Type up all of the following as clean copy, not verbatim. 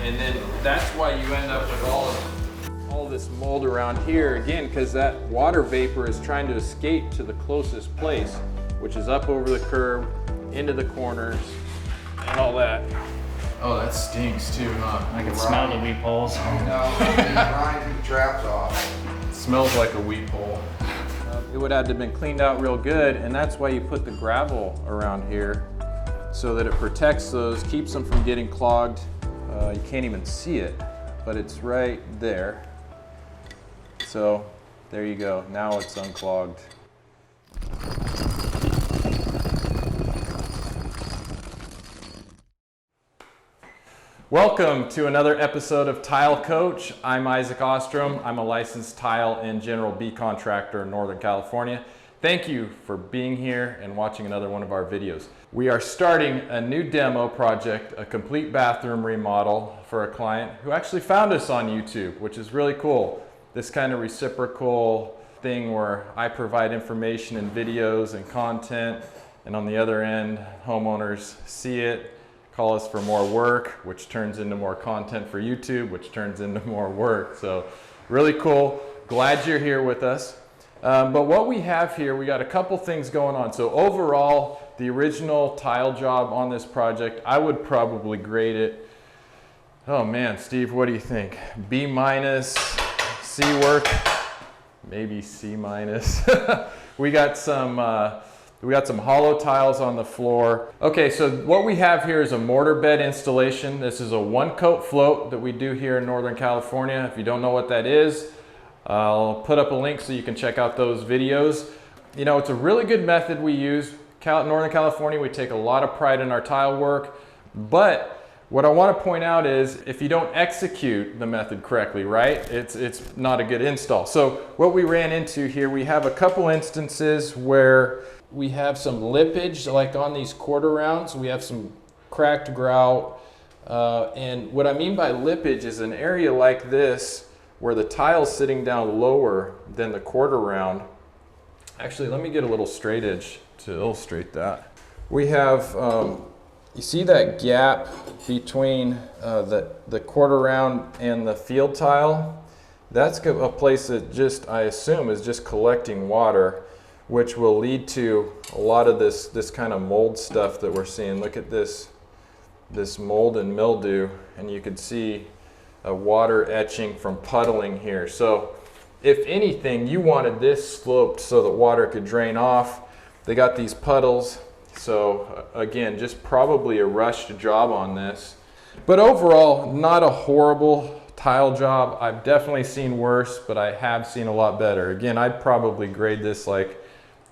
And then that's why you end up with all this mold around here, again, because that water vapor is trying to escape to the closest place, which is up over the curb, into the corners, and all that. Oh, that stinks too, huh? I can smell the weep holes. No, grind the traps off. It smells like a weep hole. It would have to have been cleaned out real good, and that's why you put the gravel around here, so that it protects those, keeps them from getting clogged. You can't even see it, but it's right there. So there you go, now it's unclogged. Welcome to another episode of Tile Coach. I'm Isaac Ostrom. I'm a licensed tile and general B contractor in Northern California. Thank you for being here and watching another one of our videos. We are starting a new demo project, a complete bathroom remodel for a client who actually found us on YouTube, which is really cool. This kind of reciprocal thing where I provide information and videos and content, and on the other end, homeowners see it, call us for more work, which turns into more content for YouTube, which turns into more work. So really cool. Glad you're here with us. But what we have here, we got a couple things going on. So overall, the original tile job on this project, I would probably grade it, oh man, Steve, what do you think? B minus, C work, maybe C minus. We got some hollow tiles on the floor. Okay, so what we have here is a mortar bed installation. This is a one coat float that we do here in Northern California. If you don't know what that is, I'll put up a link so you can check out those videos. You know, it's a really good method we use. Northern California, we take a lot of pride in our tile work, but what I want to point out is if you don't execute the method correctly, right, it's not a good install. So what we ran into here, we have a couple instances where we have some lippage, like on these quarter rounds, we have some cracked grout. And what I mean by lippage is an area like this where the tile's sitting down lower than the quarter round. Actually, let me get a little straight edge to illustrate that. We have, you see that gap between the quarter round and the field tile? That's a place that just, I assume, is just collecting water, which will lead to a lot of this kind of mold stuff that we're seeing. Look at this mold and mildew, and you can see water etching from puddling here. So if anything, you wanted this sloped so that water could drain off. They got these puddles. So again, just probably a rushed job on this. But overall, not a horrible tile job. I've definitely seen worse, but I have seen a lot better. Again, I'd probably grade this like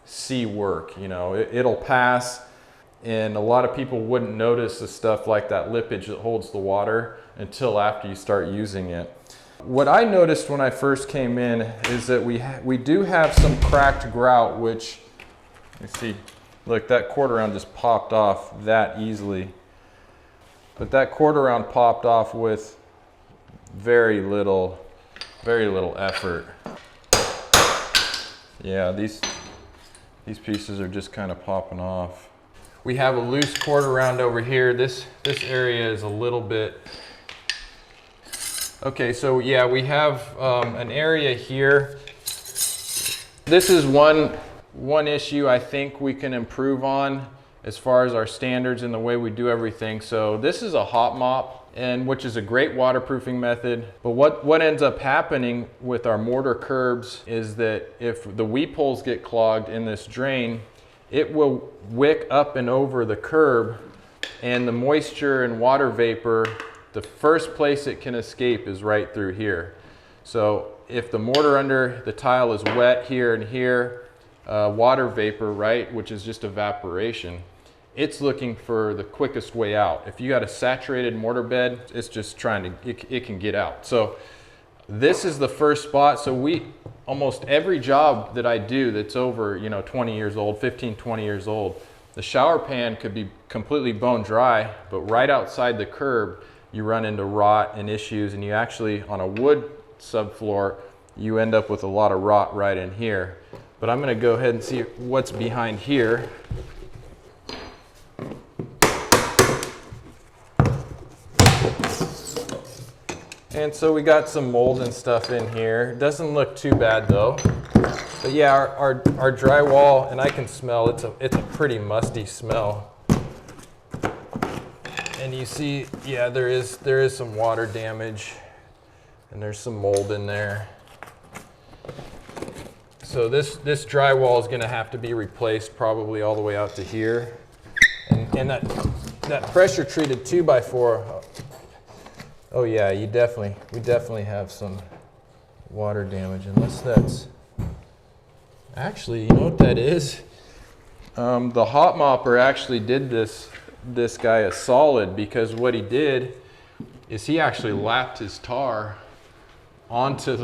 C work. You know, it'll pass, and a lot of people wouldn't notice the stuff like that lippage that holds the water until after you start using it. What I noticed when I first came in is that we do have some cracked grout, which, you see, look, that quarter round just popped off that easily. But that quarter round popped off with very little effort. Yeah, these pieces are just kind of popping off. We have a loose quarter round over here. This area is a little bit. Okay, so yeah, we have an area here. This is one issue I think we can improve on as far as our standards and the way we do everything. So this is a hot mop, and which is a great waterproofing method. But what ends up happening with our mortar curbs is that if the weep holes get clogged in this drain, it will wick up and over the curb, and the moisture and water vapor, the first place it can escape is right through here. So if the mortar under the tile is wet here and here, water vapor, right, which is just evaporation, it's looking for the quickest way out. If you got a saturated mortar bed, it's just trying to, it can get out. So this is the first spot. So almost every job that I do that's over, 20 years old, 15, 20 years old, the shower pan could be completely bone dry, but right outside the curb, you run into rot and issues, and you actually, on a wood subfloor, you end up with a lot of rot right in here. But I'm gonna go ahead and see what's behind here. And so we got some mold and stuff in here. Doesn't look too bad though. But yeah, our drywall, and I can smell, it's a pretty musty smell. And you see, yeah, there is some water damage, and there's some mold in there. So this drywall is gonna have to be replaced probably all the way out to here. And that pressure treated 2x4, oh yeah, we definitely have some water damage, unless that's, actually, you know what that is? The hot mopper actually did this guy a solid, because what he did is he actually lapped his tar onto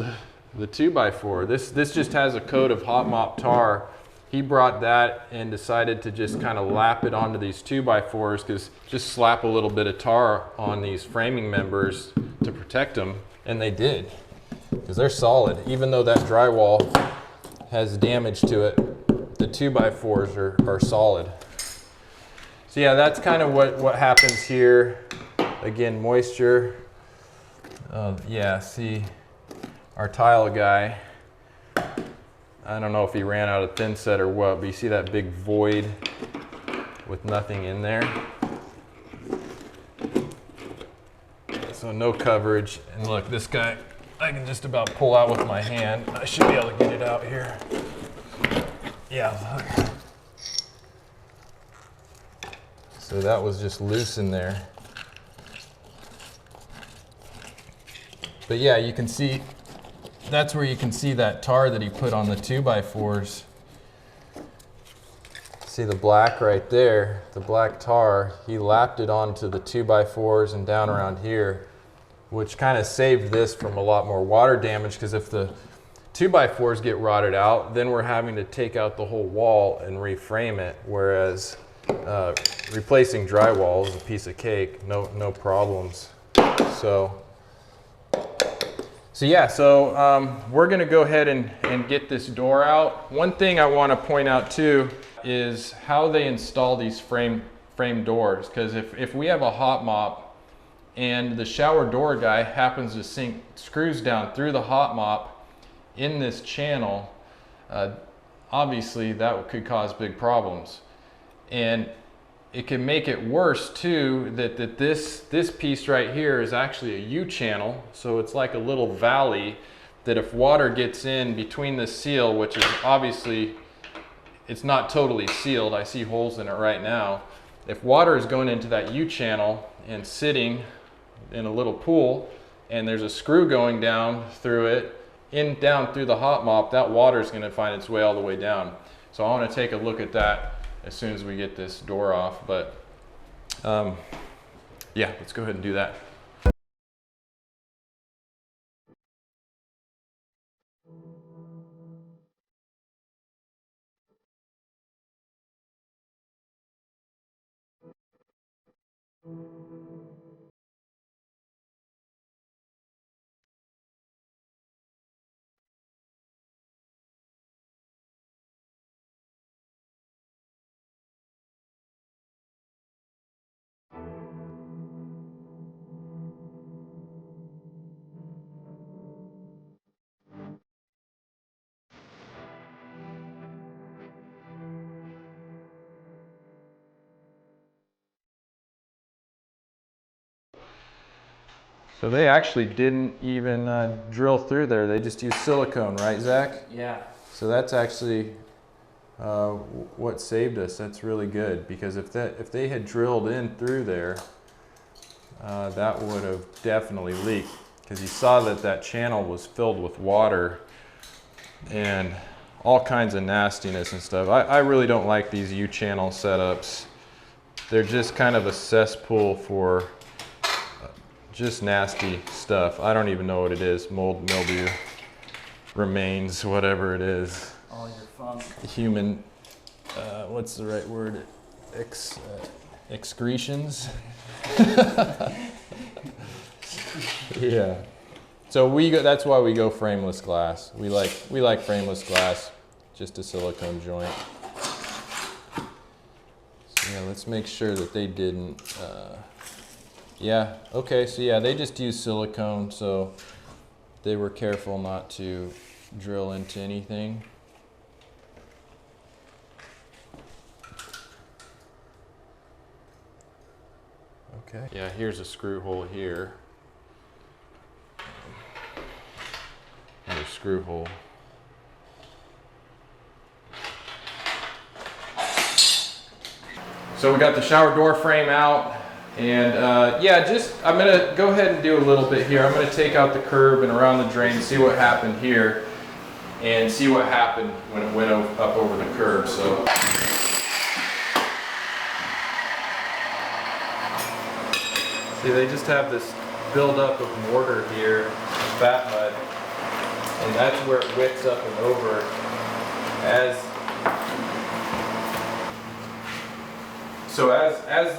the 2x4. This just has a coat of hot mop tar. He brought that and decided to just kind of lap it onto these 2x4s, because just slap a little bit of tar on these framing members to protect them, and they did, because they're solid. Even though that drywall has damage to it, the 2x4s are solid. So yeah, that's kind of what happens here. Again, moisture. Yeah, see, our tile guy, I don't know if he ran out of thin set or what, but you see that big void with nothing in there. So no coverage. And look, this guy, I can just about pull out with my hand. I should be able to get it out here. Yeah, look. So that was just loose in there. But yeah, you can see, that's where you can see that tar that he put on the 2x4s. See the black right there, the black tar, he lapped it onto the 2x4s and down around here, which kind of saved this from a lot more water damage, because if the 2x4s get rotted out, then we're having to take out the whole wall and reframe it, whereas replacing drywall is a piece of cake, no problems. So yeah, we're gonna go ahead and get this door out. One thing I wanna point out too is how they install these frame doors, because if we have a hot mop and the shower door guy happens to sink screws down through the hot mop in this channel, obviously that could cause big problems. And it can make it worse too, that this piece right here is actually a U-channel. So it's like a little valley that if water gets in between the seal, which is obviously, it's not totally sealed, I see holes in it right now. If water is going into that U-channel and sitting in a little pool, and there's a screw going down through it, down through the hot mop, that water is gonna find its way all the way down. So I wanna take a look at that as soon as we get this door off, but yeah, let's go ahead and do that. So they actually didn't even drill through there. They just used silicone, right, Zach? Yeah. So that's actually what saved us. That's really good, because if they had drilled in through there, that would have definitely leaked, because you saw that channel was filled with water and all kinds of nastiness and stuff. I really don't like these U-channel setups. They're just kind of a cesspool for just nasty stuff. I don't even know what it is. Mold, mildew, remains, whatever it is. All your funk. Human, what's the right word? Excretions. Yeah. So that's why we go frameless glass. We like frameless glass, just a silicone joint. So yeah, let's make sure that they didn't Yeah, okay, so yeah, they just use silicone, so they were careful not to drill into anything. Okay. Yeah, here's a screw hole here. Another screw hole. So we got the shower door frame out, and yeah, I'm gonna go ahead and do a little bit here. I'm gonna take out the curb and around the drain, see what happened here, and see what happened when it went up over the curb. So. See, they just have this buildup of mortar here, fat mud, and that's where it wicks up and over as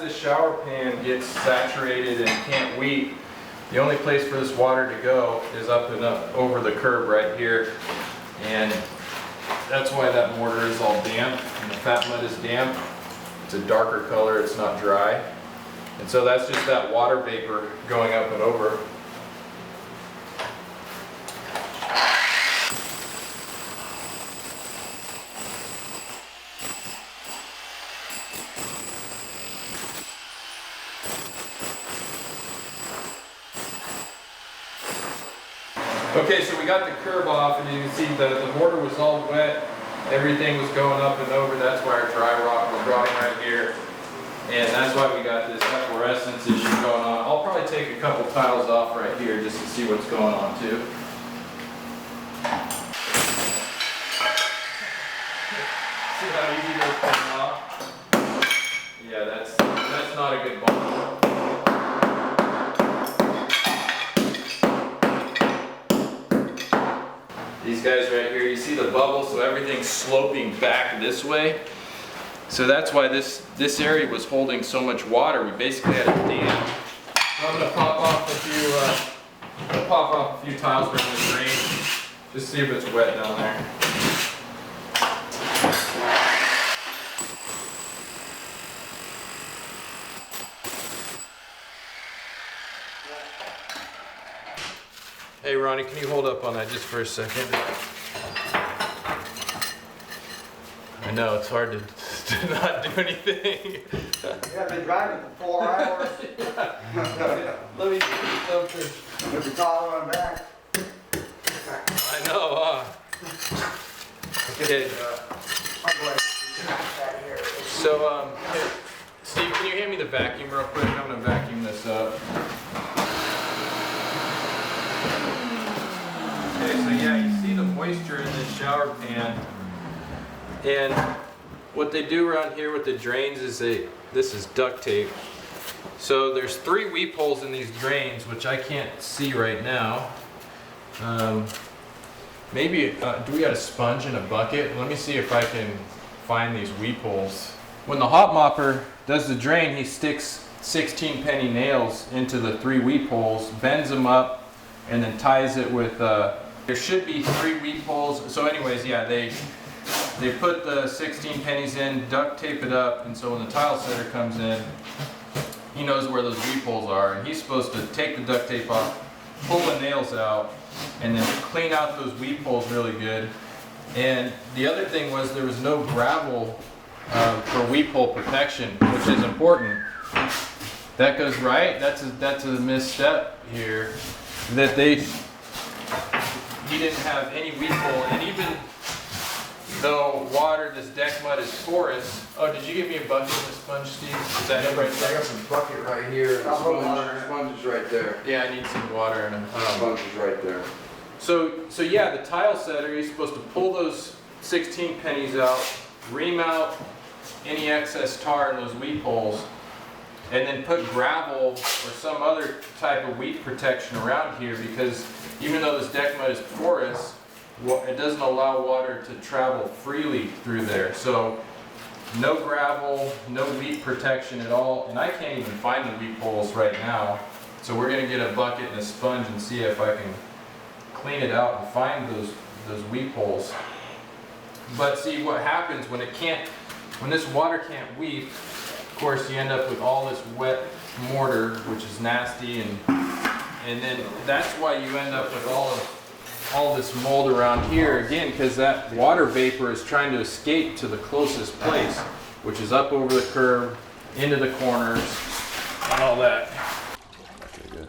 the shower pan gets saturated and can't weep, the only place for this water to go is up and up over the curb right here, and that's why that mortar is all damp and the fat mud is damp. It's a darker color, it's not dry. And so that's just that water vapor going up and over. Okay, so we got the curb off, and you can see the mortar was all wet. Everything was going up and over. That's why our dry rock was rotting right here. And that's why we got this efflorescence issue going on. I'll probably take a couple tiles off right here just to see what's going on too. See how easy those come off? Yeah, that's not a good ball. These guys right here, you see the bubble, so everything's sloping back this way. So that's why this area was holding so much water. We basically had a dam. So I'm gonna pop off a few tiles around the drain, just see if it's wet down there. Hey Ronnie, can you hold up on that just for a second? I know, it's hard to not do anything. Yeah, I've been driving for 4 hours. Let me do something. With the collar on back. I know, Okay. So, hey, Steve, can you hand me the vacuum real quick? I'm gonna vacuum this up. Okay, so yeah, you see the moisture in this shower pan. And what they do around here with the drains is this is duct tape. So there's 3 weep holes in these drains, which I can't see right now. Maybe, do we got a sponge and a bucket? Let me see if I can find these weep holes. When the hot mopper does the drain, he sticks 16 penny nails into the 3 weep holes, bends them up, and then ties it with, there should be 3 weep holes. So anyways, yeah, they put the 16 pennies in, duct tape it up, and so when the tile setter comes in, he knows where those weep holes are, and he's supposed to take the duct tape off, pull the nails out, and then clean out those weep holes really good. And the other thing was there was no gravel for weep hole protection, which is important. That goes right. That's a misstep here. That he didn't have any weep hole, and even though this deck mud is porous. Oh, did you give me a bucket and a sponge, Steve? Is that it right there? I got some bucket right here. Sponge is right there. Yeah, I need some water and a Sponge is right there. So yeah, the tile setter, he's supposed to pull those 16 pennies out, ream out any excess tar in those weep holes, and then put gravel or some other type of weep protection around here, because even though this deck mud is porous, it doesn't allow water to travel freely through there. So no gravel, no weep protection at all, and I can't even find the weep holes right now. So we're gonna get a bucket and a sponge and see if I can clean it out and find those weep holes. But see what happens when this water can't weep, of course you end up with all this wet mortar, which is nasty, and then that's why you end up with all this mold around here again, because that water vapor is trying to escape to the closest place, which is up over the curb, into the corners, and all that. Okay, good.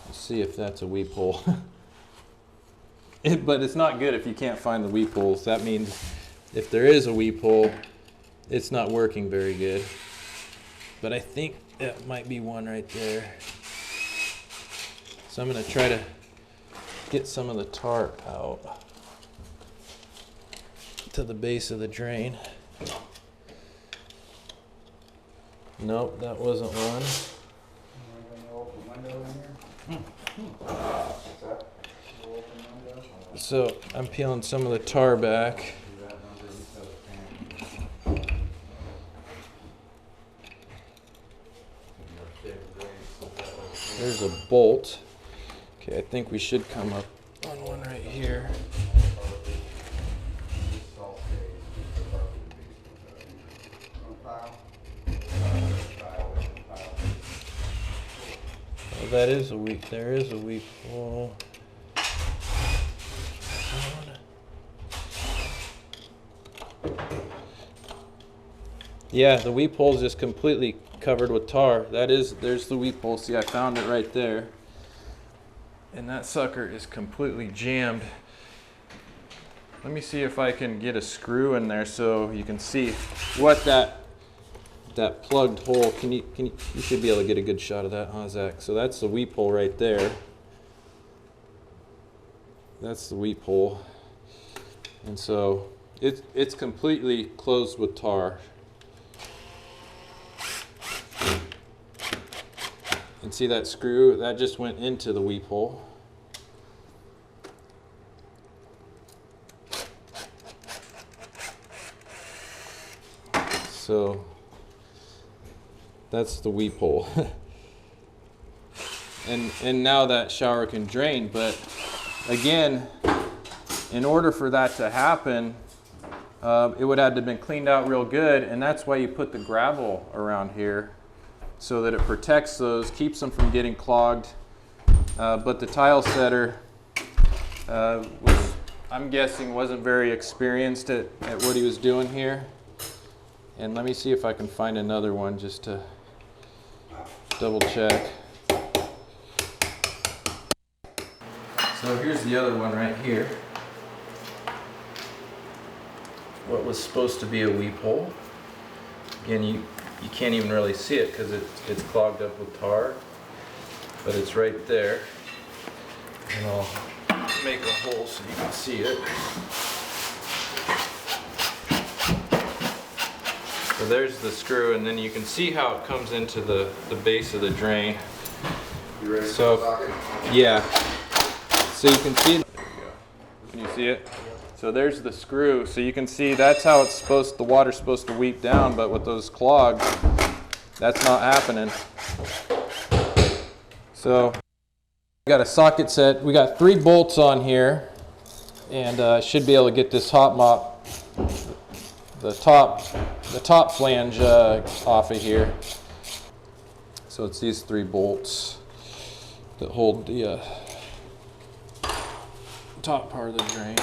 Let's see if that's a weep hole. But it's not good if you can't find the weep holes. That means if there is a weep hole, it's not working very good. But I think that might be one right there. So I'm going to try to get some of the tarp out to the base of the drain. Nope, that wasn't one. So I'm peeling some of the tar back. There's a bolt. Okay, I think we should come up on one right here. Oh, that is a weak. There is a weak hole. Yeah, the weep hole is just completely covered with tar. There's the weep hole. See, I found it right there. And that sucker is completely jammed. Let me see if I can get a screw in there so you can see what that plugged hole. You should be able to get a good shot of that, huh, Zach? So that's the weep hole right there. That's the weep hole. And so it's completely closed with tar. And see that screw? That just went into the weep hole. So that's the weep hole. and now that shower can drain, but again, in order for that to happen, it would have to have been cleaned out real good, and that's why you put the gravel around here, so that it protects those, keeps them from getting clogged. But the tile setter, I'm guessing, wasn't very experienced at what he was doing here. And let me see if I can find another one just to double check. So here's the other one right here. What was supposed to be a weep hole. Again, you can't even really see it because it's clogged up with tar, but it's right there. And I'll make a hole so you can see it. So there's the screw, and then you can see how it comes into the base of the drain. You ready So, for the socket? Yeah. So you can see, there you go. Can you see it? So there's the screw. So you can see that's how the water's supposed to weep down, but with those clogs, that's not happening. So we got a socket set. We got 3 bolts on here, and should be able to get this hot mop, the top flange off of here. So it's these 3 bolts that hold the top part of the drain.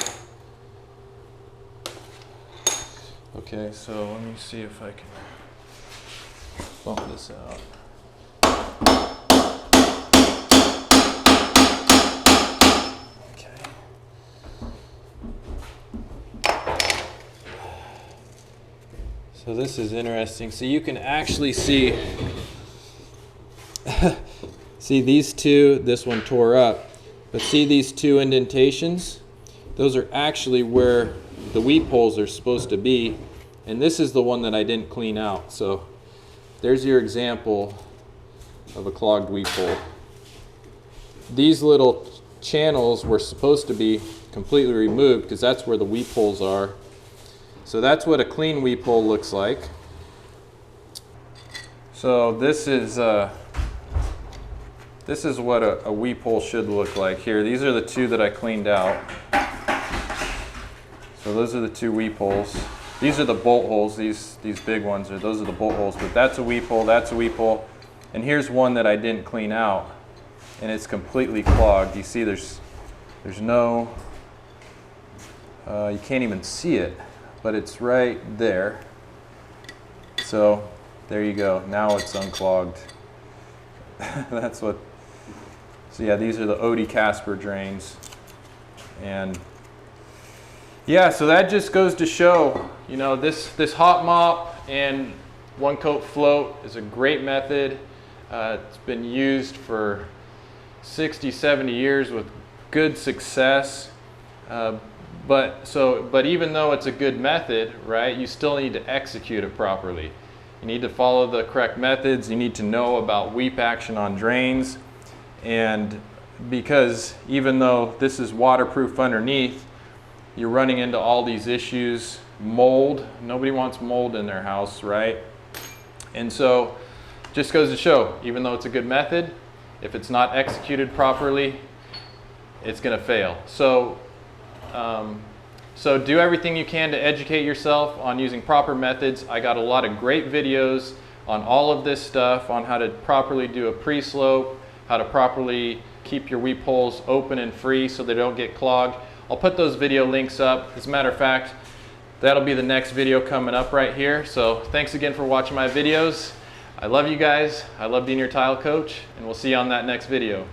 Okay, so let me see if I can bump this out. Okay. So this is interesting. So you can actually see see these two, this one tore up, but see these 2 indentations? Those are actually where the weep holes are supposed to be, and this is the one that I didn't clean out. So there's your example of a clogged weep hole. These little channels were supposed to be completely removed because that's where the weep holes are. So that's what a clean weep hole looks like. So this is what a weep hole should look like here. These are the 2 that I cleaned out. So those are the 2 weep holes. These are the bolt holes. These big ones those are the bolt holes. But that's a weep hole. That's a weep hole. And here's one that I didn't clean out, and it's completely clogged. You see there's no, you can't even see it, but it's right there. So there you go, now it's unclogged. That's what, so yeah, these are the Odie Casper drains. And yeah, so that just goes to show, you know, this hot mop and one coat float is a great method. It's been used for 60, 70 years with good success. But even though it's a good method, right, you still need to execute it properly. You need to follow the correct methods. You need to know about weep action on drains. And because even though this is waterproof underneath, you're running into all these issues. Mold, nobody wants mold in their house, right? And so just goes to show, even though it's a good method, if it's not executed properly, it's going to fail. So do everything you can to educate yourself on using proper methods. I got a lot of great videos on all of this stuff, on how to properly do a pre-slope, how to properly keep your weep holes open and free so they don't get clogged. I'll put those video links up. As a matter of fact, that'll be the next video coming up right here. So thanks again for watching my videos. I love you guys. I love being your tile coach, and we'll see you on that next video.